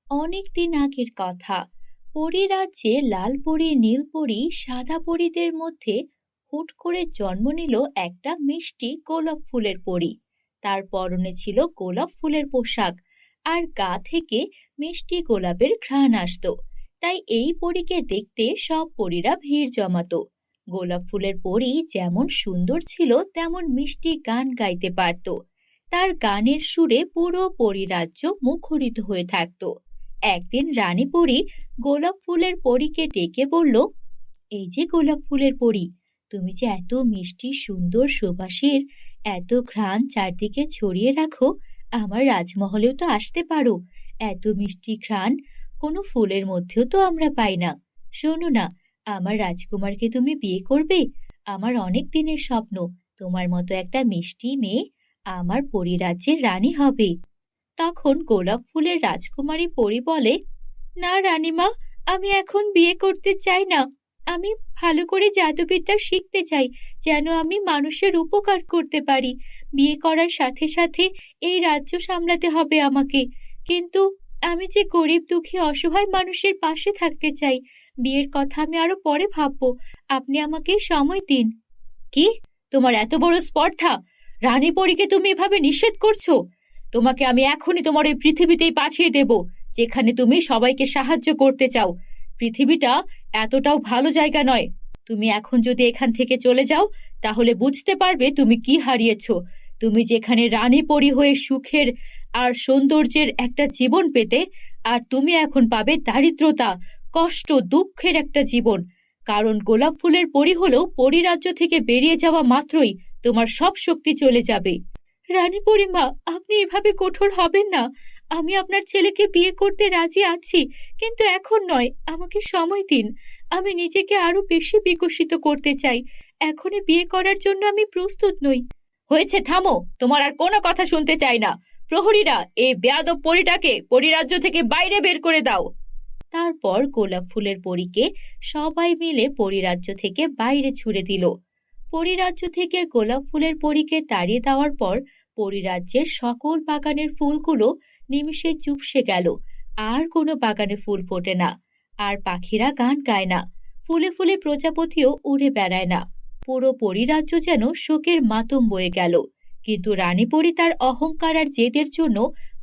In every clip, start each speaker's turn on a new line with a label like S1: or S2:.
S1: অনেকদিন আগের কথা। পরীরাজ্যে লাল পরী, নীল পরী, সাদা পরীদের মধ্যে হুট করে জন্ম নিল একটা মিষ্টি গোলাপ ফুলের পরী। তার পরনে ছিল গোলাপ ফুলের পোশাক, আর গা থেকে মিষ্টি গোলাপের ঘ্রাণ আসতো। তাই এই পরীকে দেখতে সব পরীরা ভিড় জমাতো। গোলাপ ফুলের পরী যেমন সুন্দর ছিল, তেমন মিষ্টি গান গাইতে পারত। তার গানের সুরে পুরো পরীরাজ্য মুখরিত হয়ে থাকতো। একদিন রানী পরী গোলাপ ফুলের পরীকে ডেকে বলল, এই যে গোলাপ ফুলের পরী, তুমি যে এত মিষ্টি সুন্দর সুবাসের এত ঘ্রাণ চারদিকে ছড়িয়ে রাখো, আমার রাজমহলেও তো আসতে পারো। এত মিষ্টি ঘ্রাণ কোনো ফুলের মধ্যেও তো আমরা পাই না। শোনো না, আমার রাজকুমারকে তুমি বিয়ে করবে? আমার অনেক দিনের স্বপ্ন, তোমার মতো একটা মিষ্টি মেয়ে আমার পরীরাজ্যের রানী হবে। তখন গোলাপ ফুলের রাজকুমারী পরী বলে, না রানীমা, আমি এখন বিয়ে করতে চাই না। আমি ভালো করে জাদুবিদ্যা শিখতে চাই, যেন আমি মানুষের উপকার করতে পারি। বিয়ে করার সাথে সাথে এই রাজ্য সামলাতে হবে আমাকে। কিন্তু আমি যে গরিব দুঃখী অসহায় মানুষের পাশে থাকতে চাই। বিয়ের কথা আমি আরো পরে ভাববো। আপনি আমাকে সময় দিন। কি, তোমার এত বড় স্পর্ধা! রানী পরীকে তুমি এভাবে নিষেধ করছো? তোমাকে আমি এখনই তোমার এই পৃথিবীতেই পাঠিয়ে দেব, যেখানে তুমি সবাইকে সাহায্য করতে চাও। পৃথিবীটা এতটাও ভালো জায়গা নয়। তুমি এখন যদি এখান থেকে চলে যাও, তাহলে বুঝতে পারবে তুমি কি হারিয়েছো। তুমি যেখানে রানী পরী হয়ে সুখের আর সৌন্দর্যের একটা জীবন পেতে, আর তুমি এখন পাবে দারিদ্রতা, কষ্ট, দুঃখের একটা জীবন। কারণ গোলাপ ফুলের পরী হলেও পরীরাজ্য থেকে বেরিয়ে যাওয়া মাত্রই তোমার সব শক্তি চলে যাবে। রানী পরিমা, আপনি এভাবে কঠোর হবেন না। আমি আপনার ছেলেকে বিয়ে করতে রাজি আছি, কিন্তু এখন নয়, আমাকে সময় দিন। আমি নিজেকে আরো বেশি বিকশিত করতে চাই। এখনই বিয়ে করার জন্য আমি প্রস্তুত নই। হয়েছে, থামো, তোমার আর কোনো কথা শুনতে চাই না। প্রহরীরা, এই বেয়াদব পরীটাকে পরীরাজ্য থেকে বাইরে বের করে দাও। তারপর গোলাপ ফুলের পরীকে সবাই মিলে পরীরাজ্য থেকে বাইরে ছুড়ে দিল। পরীরাজ্য থেকে গোলাপ ফুলের পরীকে তাড়িয়ে দেওয়ার পর পরীরাজ্যের সকল বাগানের ফুলগুলো নিমিষে চুপসে গেল। আর কোনো বাগানে ফুল ফোটে না, আর পাখিরা গান গায় না। ফুলে ফুলে প্রজাপতিও উড়ে বেড়ায় না। পুরো পরীরাজ্য যেন শোকের মাতম বয়ে গেল। কিন্তু রানী পরী তার অহংকার আর জেদের জন্য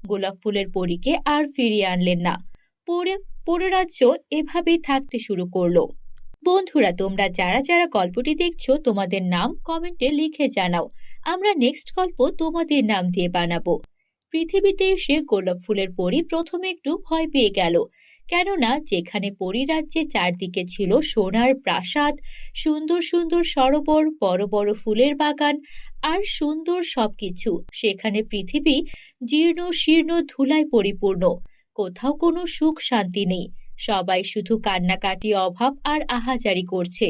S1: গোলাপ ফুলের পরীকে আর ফিরিয়ে আনলেন না। পরে পুরো রাজ্য এভাবেই থাকতে শুরু করলো। বন্ধুরা, তোমরা যারা যারা গল্পটি দেখছো, তোমাদের নাম কমেন্টে লিখে জানাও। আমরা নেক্সট গল্প তোমাদের নাম দিয়ে বানাবো। পৃথিবীতে এসে গোলাপ ফুলের পরী প্রথমে একটু ভয় পেয়ে গেল। কেননা যেখানে পরীরাজ্যে চারদিকে ছিল সোনার প্রাসাদ, সুন্দর সুন্দর সরোবর, বড় বড় ফুলের বাগান আর সুন্দর সবকিছু, সেখানে পৃথিবী জীর্ণ শীর্ণ ধুলায় পরিপূর্ণ। কোথাও কোনো সুখ শান্তি নেই। সবাই শুধু কান্নাকাটি, অভাব আর আহাজারি করছে।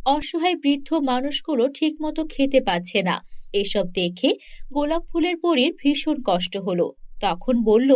S1: অসহায় বৃদ্ধ মানুষগুলো ঠিকমতো খেতে পাচ্ছে না। এসব দেখে গোলাপ ফুলের পরীর ভীষণ কষ্ট হলো। তখন বলল,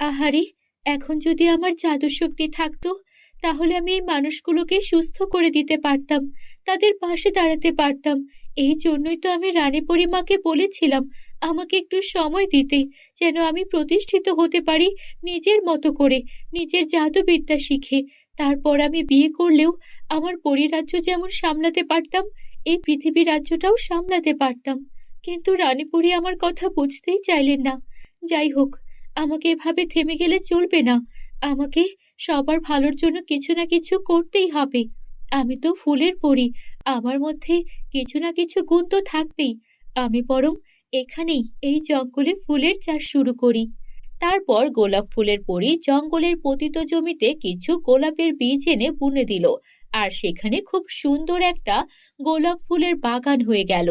S1: আহারে, এখন যদি আমার জাদু শক্তি থাকতো, তাহলে আমি এই মানুষগুলোকে সুস্থ করে দিতে পারতাম, তাদের পাশে দাঁড়াতে পারতাম। এই জন্যই তো আমি রানী পরিমাকে বলেছিলাম আমাকে একটু সময় দিতে, যেন আমি প্রতিষ্ঠিত হতে পারি নিজের মতো করে, নিজের জাদুবিদ্যা শিখে। তারপর আমি বিয়ে করলেও আমার পরিরাজ্য যেমন সামলাতে পারতাম, এই পৃথিবী রাজ্যটাও সামলাতে পারতাম। কিন্তু রানীপুরী আমার কথা বুঝতেই চাইলেন না। যাই হোক, আমাকে এভাবে থেমে গেলে চলবে না। আমাকে সবার ভালোর জন্য কিছু না কিছু করতেই হবে। আমি তো ফুলের পরী, আমার মধ্যে কিছু না কিছু গুণ তো থাকবেই। আমি বরং এখানেই এই জঙ্গলে ফুলের চাষ শুরু করি। তারপর গোলাপ ফুলের পরী জঙ্গলের পতিত জমিতে কিছু গোলাপের বীজ এনে বুনে দিল, আর সেখানে খুব সুন্দর একটা গোলাপ ফুলের বাগান হয়ে গেল।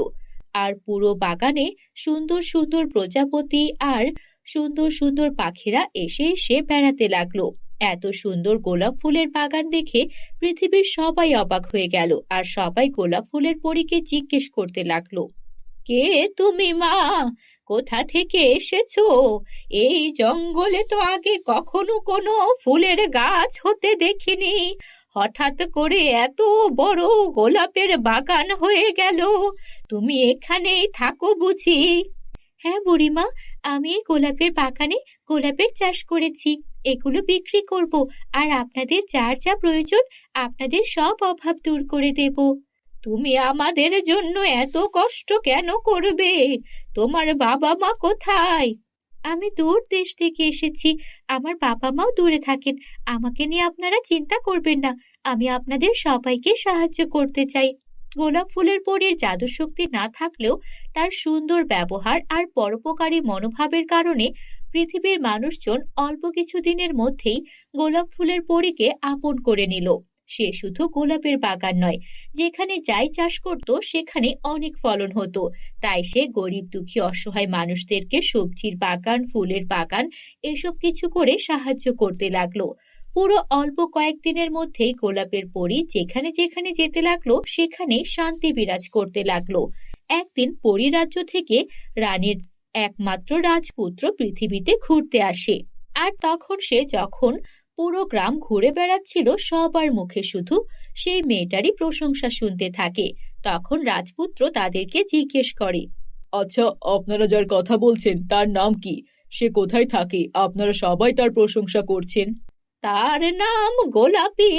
S1: আর পুরো বাগানে সুন্দর সুন্দর প্রজাপতি আর সুন্দর সুন্দর পাখিরা এসে এসে বেড়াতে লাগলো। এত সুন্দর গোলাপ ফুলের বাগান দেখে পৃথিবীর সবাই অবাক হয়ে গেল, আর সবাই গোলাপ ফুলের পরীকে জিজ্ঞেস করতে লাগলো, কে তুমি মা? কোথা থেকে এসেছো? এই জঙ্গলে তো আগে কখনো কোনো ফুলের গাছ হতে দেখিনি। হঠাৎ করে এত বড় গোলাপের বাগান হয়ে গেল। তুমি এখানেই থাকো বুঝি? হ্যাঁ বুড়িমা, আমি এই গোলাপের বাগানে গোলাপের চাষ করেছি। এগুলো বিক্রি করব, আর আপনাদের যার যা প্রয়োজন আপনাদের সব অভাব দূর করে দেব। তুমি আমাদের জন্য এত কষ্ট কেন করবে? তোমার বাবা মা কোথায়? আমি দূর দেশ থেকে এসেছি। আমার বাবা মাও দূরে থাকেন। আমাকে নিয়ে আপনারা চিন্তা করবেন না। আমি আপনাদের সবাইকে সাহায্য করতে চাই। গোলাপ ফুলের পরীর জাদু শক্তি না থাকলেও তার সুন্দর ব্যবহার আর পরোপকারী মনোভাবের কারণে পৃথিবীর মানুষজন অল্প কিছু দিনের মধ্যেই গোলাপ ফুলের পরীকে আপন করে নিল। সে শুধু গোলাপের বাগান নয়, যেখানে যাই চাষ করত সেখানে অনেক ফলন হতো। তাই সে গরিব দুঃখী অসহায় মানুষদেরকে সবজির বাগান, ফুলের বাগান এসব কিছু করে সাহায্য করতে লাগলো। পুরো অল্প কয়েকদিনের মধ্যেই গোলাপের পরী যেখানে যেখানে যেতে লাগলো সেখানে শান্তি বিরাজ করতে লাগলো। একদিন পরী রাজ্য থেকে রানীর একমাত্র রাজপুত্র পৃথিবীতে ঘুরতে আসে। আর তখন সে যখন পুরো গ্রাম ঘুরে বেড়াচ্ছিল, সবার মুখে শুধু সেই মেয়েটারই প্রশংসা শুনতে থাকে। তখন রাজপুত্র তাদেরকে জিজ্ঞেস করে,
S2: আচ্ছা, আপনারা যার কথা বলছেন তার নাম কি? সে কোথায় থাকে? আপনারা সবাই তার প্রশংসা করছেন।
S1: তার নাম গোলাপি।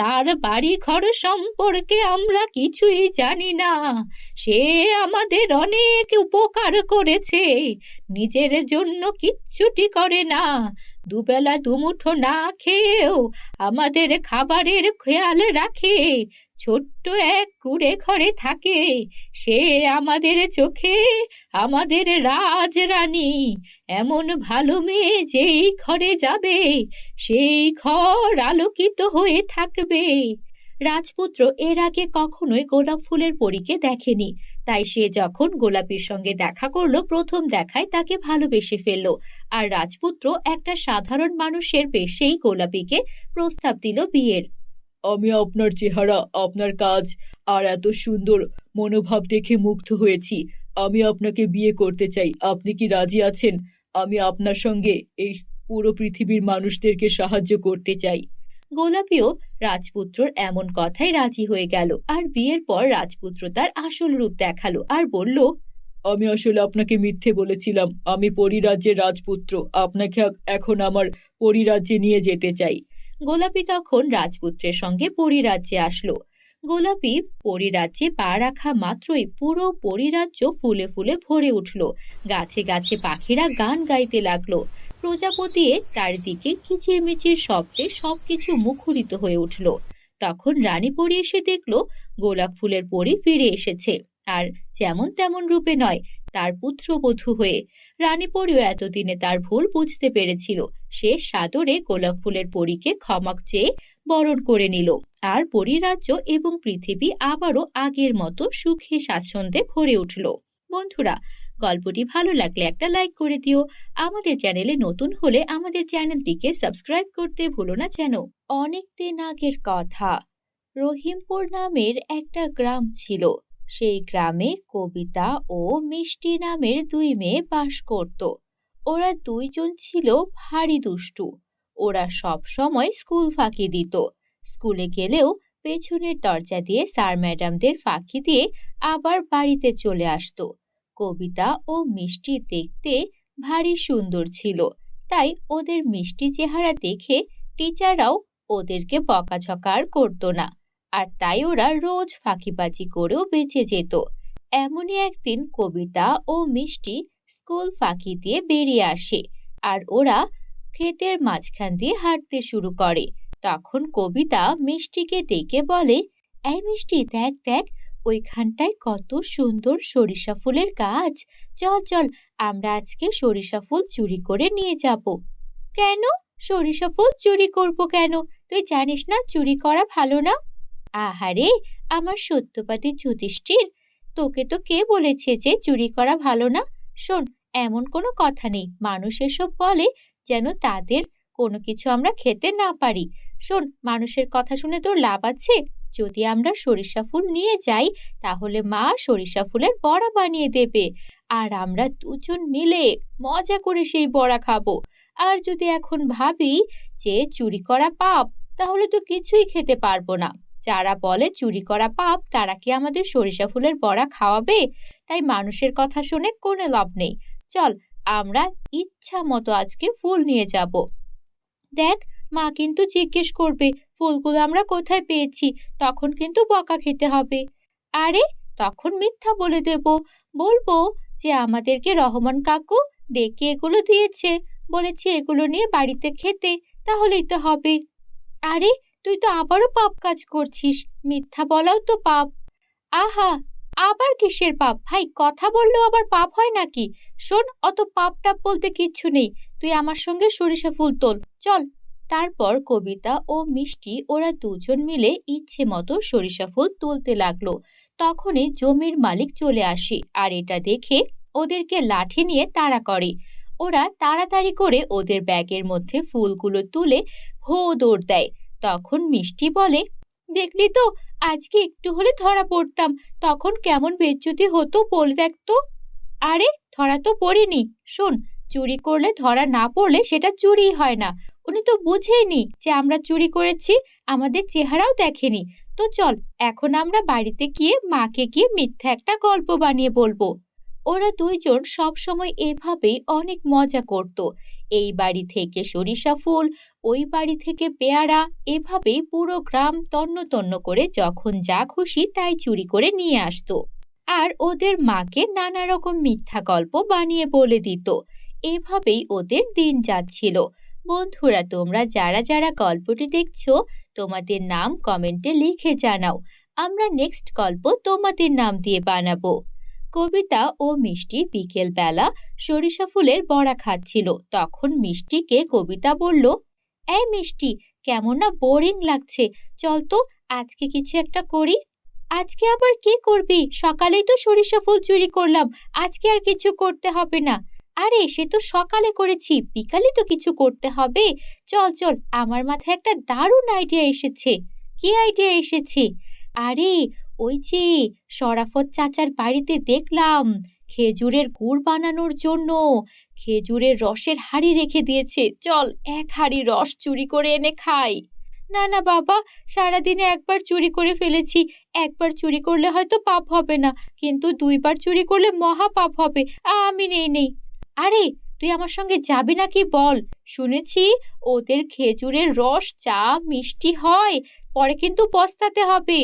S1: তার বাড়ি ঘর সম্পর্কে আমরা কিছুই জানি না। সে আমাদের অনেক উপকার করেছে, নিজের জন্য কিচ্ছুটি করে না। দুবেলা দুমুঠো না খেয়েও আমাদের খাবারের খেয়াল রাখে। ছোট্ট এক কুঁড়ে ঘরে থাকে। সে আমাদের চোখে আমাদের রাজরানী। এমন ভালো মেয়ে যেই ঘরে যাবে সেই ঘর আলোকিত হয়ে থাকবে। রাজপুত্র এর আগে কখনোই গোলাপ ফুলের পরীকে দেখেনি, তাই সে যখন গোলাপীর সঙ্গে দেখা করলো, প্রথম দেখায় তাকে ভালোবেসে ফেললো। আর রাজপুত্র একটা সাধারণ মানুষের বেশেই গোলাপীকে প্রস্তাব দিল বিয়ের।
S2: আমি আপনার চেহারা, আপনার কাজ আর এত সুন্দর মনোভাব দেখে মুগ্ধ হয়েছি। আমি আপনাকে বিয়ে করতে চাই। আপনি কি রাজি আছেন? আমি আপনার সঙ্গে এই পুরো পৃথিবীর মানুষদেরকে সাহায্য করতে চাই।
S1: গোলাপীও রাজপুত্রর এমন কথায় রাজি হয়ে গেল। আর বিয়ের পর রাজপুত্র তার আসল রূপ দেখালো আর বলল,
S2: আমি আসলে আপনাকে মিথ্যে বলেছিলাম। আমি পরিরাজ্যের রাজপুত্র। আপনাকে এখন আমার পরিরাজ্যে নিয়ে যেতে চাই।
S1: গোলাপী তখন রাজপুত্রের সঙ্গে পরিরাজ্যে আসলো। গোলাপী পরিরাজ্যে পা রাখা মাত্রই পুরো পরিরাজ্য ফুলে ফুলে ভরে উঠল। গাছে গাছে পাখিরা গান গাইতে লাগলো। প্রজাপতি চারিদিকে কিচিরমিচির শব্দে সবকিছু মুখরিত হয়ে উঠল। তখন রানী পরী এসে দেখলো গোলাপ ফুলের পরী ফিরে এসেছে, আর যেমন তেমন রূপে নয়, তার পুত্রবধূ হয়ে। রানী পরীও এতদিনে তার ভুল বুঝতে পেরেছিল। সে সাদরে গোলাপ ফুলের পরীকে ক্ষমা চেয়ে বরণ করে নিল। আর পরিরাজ্য এবং পৃথিবী আবারও আগের মতো সুখে স্বাচ্ছন্দ্যে ভরে উঠল। বন্ধুরা, গল্পটি ভালো লাগলে একটা লাইক করে দিও। আমাদের চ্যানেলে নতুন হলে আমাদের চ্যানেলটিকে সাবস্ক্রাইব করতে ভুলো না যেন। অনেক দিন আগের কথা, রহিমপুর নামের একটা গ্রাম ছিল। সেই গ্রামে কবিতা ও মিষ্টি নামের দুই মেয়ে বাস করত। ওরা দুইজন ছিল ভারী দুষ্টু। ওরা সব সময় স্কুল ফাঁকি দিত। স্কুলে গেলেও পেছনের দরজা দিয়ে স্যার ম্যাডামদের ফাঁকি দিয়ে আবার বাড়িতে চলে আসতো। কবিতা ও মিষ্টি দেখতে ভারী সুন্দর ছিল, তাই ওদের মিষ্টি চেহারা দেখে টিচাররাও ওদেরকে বকাঝকা আর করতো না। আর তাই ওরা রোজ ফাঁকিবাজি করেও বেঁচে যেত। এমনই একদিন কবিতা ও মিষ্টি স্কুল ফাঁকি দিয়ে বেরিয়ে আসে, আর ওরা ক্ষেতের মাঝখান দিয়ে হাঁটতে শুরু করে। তখন কবিতা মিষ্টিকে ডেকে বলে, এই মিষ্টি, দেখ দেখ, ওইখানটায় কত সুন্দর সরিষা ফুলের গাছ। চল চল, আমরা আজকে সরিষা ফুল চুরি করে নিয়ে যাব। কেন? সরিষা ফুল চুরি করব কেন? তুই জানিস না চুরি করা ভালো না? আহারে আমার সত্যবাদী যুধিষ্ঠির, তোকে তো কে বলেছে যে চুরি করা ভালো না? শোন, এমন কোনো কথা নেই। মানুষ এসব বলে যেন তাদের কোনো কিছু আমরা খেতে না পারি। শোন, মানুষের কথা শুনে তোর লাভ আছে? যদি আমরা সরিষা ফুল নিয়ে যাই তাহলে মা সরিষা ফুলের বড়া বানিয়ে দেবে, আর আমরা দুজন মিলে মজা করে সেই বড়া খাবো। আর যদি এখন ভাবি যে চুরি করা পাপ, তাহলে তো কিছুই খেতে পারবো না। যারা বলে চুরি করা পাপ তারা কি আমাদের সরিষা ফুলের বড়া খাওয়াবে? তাই মানুষের কথা শুনে কোনো লাভ নেই। চল, আমরা ইচ্ছা মতো আজকে ফুল নিয়ে যাব। দেখ, মা কিন্তু জিজ্ঞেস করবে ফুলগুলো আমরা কোথায় পেয়েছি, তখন কিন্তু বকা খেতে হবে। আরে, তখন মিথ্যা বলে দেব, বলবো যে আমাদেরকে রহমান কাকু ডেকে এগুলো দিয়েছে, বলেছে এগুলো নিয়ে বাড়িতে খেতে, তাহলেই তো হবে। আরে, তুই তো আবারও পাপ কাজ করছিস, মিথ্যা বলাও তো পাপ। আহা, আবার কিসের পাপ ভাই? কথা বললেও আবার পাপ হয় নাকি? শোন, অত পাপ টাপ বলতে কিচ্ছু নেই, তুই আমার সঙ্গে সরিষা ফুল তোল, চল। তারপর কবিতা ও মিষ্টি ওরা দুজন মিলে ইচ্ছে মতো সরিষা ফুল তুলতে লাগলো। তখনই জমির মালিক চলে আসে আর এটা দেখে ওদেরকে লাঠি নিয়ে তাড়া করে। ওরা তাড়াতাড়ি করে ওদের ব্যাগের মধ্যে ফুলগুলো তুলে হো দৌড় দেয়। তখন মিষ্টি বলে, দেখলি তো, আজকে একটু হলে ধরা পড়তাম, তখন কেমন বেজ্জতি হতো বলে দেখতো। আরে, ধরা তো পড়িনি। শোন, চুরি করলে ধরা না পড়লে সেটা চুরিই হয় না। উনি তো বুঝেইনি যে আমরা চুরি করেছি, আমাদের চেহারাও দেখেনি। তো চল, এখন আমরা বাড়িতে গিয়ে মাকে গিয়ে মিথ্যা একটা গল্প বানিয়ে বলবো। ওরা দুইজন সব সময় এভাবেই অনেক মজা করত। এই বাড়ি থেকে সরিষা ফুল, ওই বাড়ি থেকে পেয়ারা, এভাবেই পুরো গ্রাম তন্ন তন্ন করে যখন যা খুশি তাই চুরি করে নিয়ে আসতো। আর ওদের মাকে নানা রকম মিথ্যা গল্প বানিয়ে বলে দিত। এভাবেই ওদের দিন যাচ্ছিল। বন্ধুরা, তোমরা যারা যারা গল্পটি দেখছো, তোমাদের নাম কমেন্টে লিখে জানাও। আমরা নেক্সট গল্প তোমাদের নাম দিয়ে বানাবো। কবিতা ও মিষ্টি বিকেল বেলা সরিষা ফুলের বড়া খাচ্ছিল। তখন মিষ্টিকে কবিতা বলল, এই মিষ্টি, কেমন না বোরিং লাগছে, চল তো আজকে কিছু একটা করি। আজকে আবার কি করবি? সকালেই তো সরিষা ফুল চুরি করলাম, আজকে আর কিছু করতে হবে না। আরে, সে তো সকালে করেছি, বিকালে তো কিছু করতে হবে। চল চল, আমার মাথায় একটা দারুণ আইডিয়া এসেছে। কি আইডিয়া এসেছে? আরে, ওই যে শরাফত চাচার বাড়িতে দেখলাম খেজুরের গুড় বানানোর জন্য খেজুরের রসের হাঁড়ি রেখে দিয়েছে। চল, এক হাঁড়ি রস চুরি করে এনে খাই। না না বাবা, সারাদিনে একবার চুরি করে ফেলেছি, একবার চুরি করলে হয়তো পাপ হবে না, কিন্তু দুইবার চুরি করলে মহা পাপ হবে। আমি নেই। আরে, তুই আমার সঙ্গে যাবি নাকি বল? শুনেছি ওদের খেজুরের রস চা মিষ্টি হয়, পরে কিন্তু পস্তাতে হবে।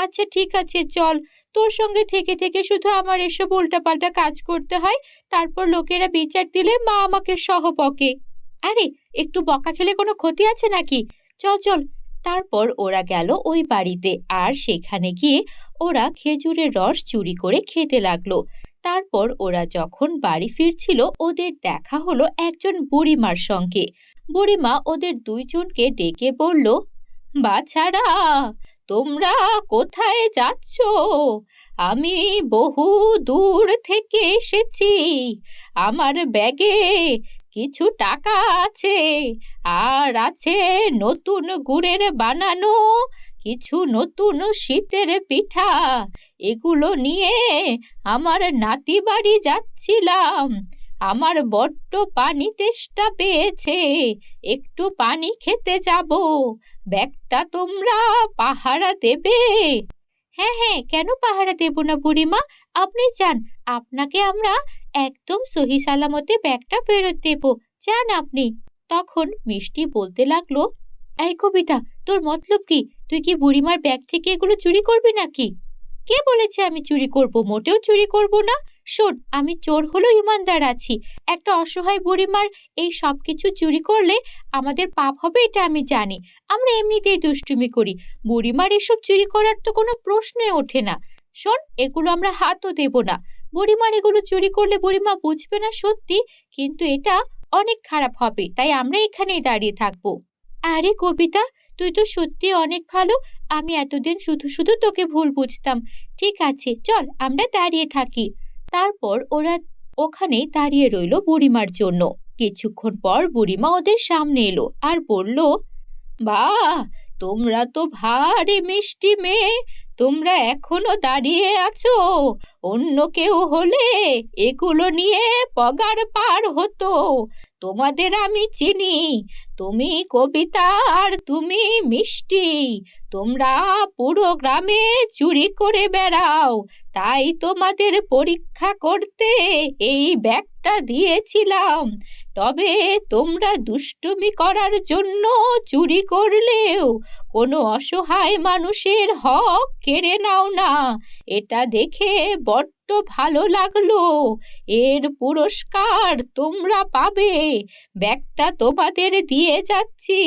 S1: আচ্ছা ঠিক আছে, চল। তোর সঙ্গে থেকে থেকে শুধু আমার এসব উল্টাপাল্টা কাজ করতে হয়, তারপর লোকেরা বিচার দিলে মা আমাকে সহ বকে। আরে, একটু বকা খেলে কোনো ক্ষতি আছে নাকি? চল চল। তারপর ওরা গেল ওই বাড়িতে, আর সেখানে গিয়ে ওরা খেজুরের রস চুরি করে খেতে লাগলো। তারপর ওরা যখন বাড়ি ফিরছিল, ওদের দেখা হলো একজন বুড়িমার সঙ্গে। বুড়িমা ওদের দুইজনকে ডেকে বলল, বাছারা, তোমরা কোথায় যাচ্ছ? আমি বহু দূর থেকে এসেছি, আমার ব্যাগে কিছু টাকা আছে, আর আছে নতুন গুড়ের বানানো কিছু নতুন শীতের পিঠা। এগুলো নিয়ে আমার নাতি বাড়ি যাচ্ছিলাম। আমার বড্ড পানি তেষ্টা পেয়েছে, একটু পানি খেতে যাব। ব্যাগটা তোমরা পাহারা দেবে? হ্যাঁ হ্যাঁ, কেন পাহারা দেব না বুড়িমা? আপনি যান, আপনাকে আমরা একদম সহি সালামতে ব্যাগটা ফেরত দেব। যান আপনি। তখন মিষ্টি বলতে লাগলো, এই কবিতা, তোর মতলব কি? তুই কি বুড়িমার ব্যাগ থেকে এগুলো চুরি করবি নাকি? কে বলেছে আমি চুরি করব? মোটেও চুরি করব না। শোন, আমি চোর হলেও ইমানদার আছি। একটা অসহায় বুড়িমার এই সব কিছু চুরি করলে আমাদের পাপ হবে, এটা আমি জানি। আমরা এমনিতেই দুষ্টুমি করি, বুড়িমার এসব চুরি করার তো কোনো প্রশ্নই ওঠে না। শোন, এগুলো আমরা হাতও দেব না। বুড়িমার এগুলো চুরি করলে বুড়িমা বুঝবে না সত্যি, কিন্তু এটা অনেক খারাপ হবে, তাই আমরা এখানেই দাঁড়িয়ে থাকবো। আরে কবিতা, তুই তো সত্যি অনেক ভালো। আমি এতদিন শুধু শুধু তোকে ভুল বুঝতাম। ঠিক আছে, চল আমরা দাঁড়িয়ে থাকি। তারপর ওরা ওখানেই দাঁড়িয়ে রইল বুড়িমার জন্য। কিছুক্ষণ পর বুড়িমা ওদের সামনে এলো আর বলল, বাহ, তোমরা তো ভারী মিষ্টি মেয়ে, তোমরা এখনো দাঁড়িয়ে আছো। অন্য কেউ হলে এগুলো নিয়ে পগার পার হতো। তোমাদের আমি চিনি, তুমি কবিতা আর তুমি মিষ্টি। তোমরা পুরো গ্রামে চুরি করে বেড়াও, তাই তোমাদের পরীক্ষা করতে এই ব্যাগটা দিয়েছিলাম। তবে তোমরা দুষ্টুমি করার জন্য চুরি করলেও কোনো অসহায় মানুষের হক কেড়ে নাও না। এটা দেখে বড্ড ভালো লাগলো। এর পুরস্কার তোমরা পাবে। ব্যাগটা তোমাদের দিয়ে যাচ্ছি।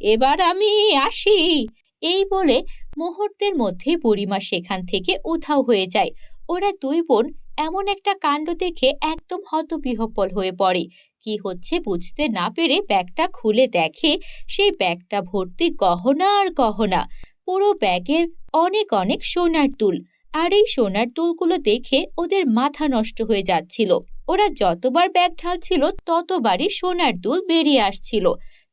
S1: এবার আমি আসি। এই বলে মুহূর্তের মধ্যে বুড়িমা সেখান থেকে উধাও হয়ে যায়। ওরা দুই বোন এমন একটা কাণ্ড দেখে একদম হতবিহ্বল হয়ে পড়ে। কি হচ্ছে বুঝতে না পেরে ব্যাগটা খুলে দেখে সেই ব্যাগটা ভর্তি গহনা আর গহনা। পুরো ব্যাগের অনেক অনেক সোনার দুল। আর এই সোনার দুলগুলো দেখে ওদের মাথা নষ্ট হয়ে যাচ্ছিল। ওরা যতবার ব্যাগ ঢালছিল ততবারই সোনার দুল বেরিয়ে আসছিল।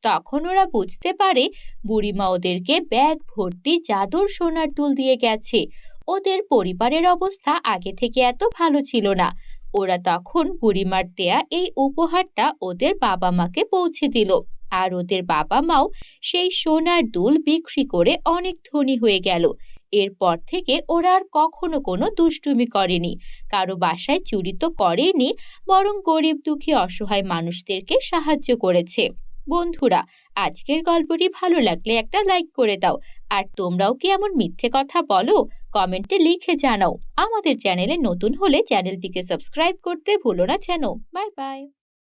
S1: তখন ওরা বুঝতে পারে বুড়িমা ওদেরকে ব্যাগ ভর্তি জাদুর সোনার দুল দিয়ে গেছে। ওদের পরিবারের অবস্থা আগে থেকে এত ভালো ছিল না। ওরা তখন বুড়িমার দেয়া এই উপহারটা ওদের বাবা মাকে পৌঁছে দিল। আর ওদের বাবা মাও সেই সোনার দুল বিক্রি করে অনেক ধনী হয়ে গেল। এরপর থেকে ওরা আর কখনো কোনো দুষ্টুমি করেনি, কারো বাসায় চুরি তো করেনি, বরং গরিব দুঃখী অসহায় মানুষদেরকে সাহায্য করেছে। বন্ধুরা, আজকের গল্পটি ভালো লাগলে একটা লাইক করে দাও। আর তোমরাও কি এমন মিথ্যে কথা বলো? কমেন্টে লিখে জানাও। আমাদের চ্যানেলে নতুন হলে চ্যানেলটিকে সাবস্ক্রাইব করতে ভুলো না যেন। Bye bye.